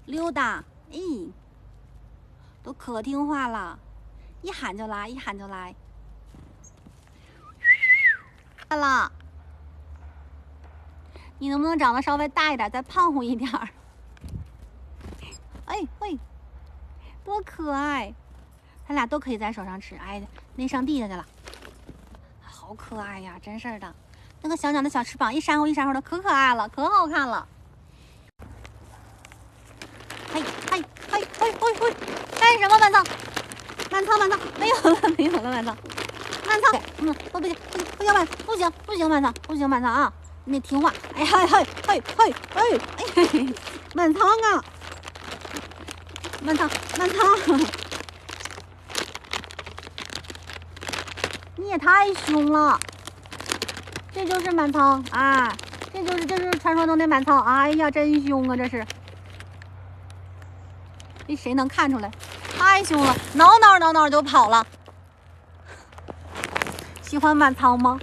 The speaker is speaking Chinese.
溜达，都可听话了，一喊就来，一喊就来。来了，你能不能长得稍微大一点，再胖乎一点儿？哎喂，多可爱！他俩都可以在手上吃。哎，那上地下去了，好可爱呀！真是的，那个小鸟的小翅膀一扇呼一扇呼的，可可爱了，可好看了。嘿，干什么，满仓？满仓，没有了，满仓。满仓，不行，满仓啊！你得听话。哎，满仓啊！满仓，你也太凶了！这就是满仓，哎，这就是传说中的满仓。哎呀，真凶啊，这是！这谁能看出来？太凶了，挠就跑了。喜欢满仓吗？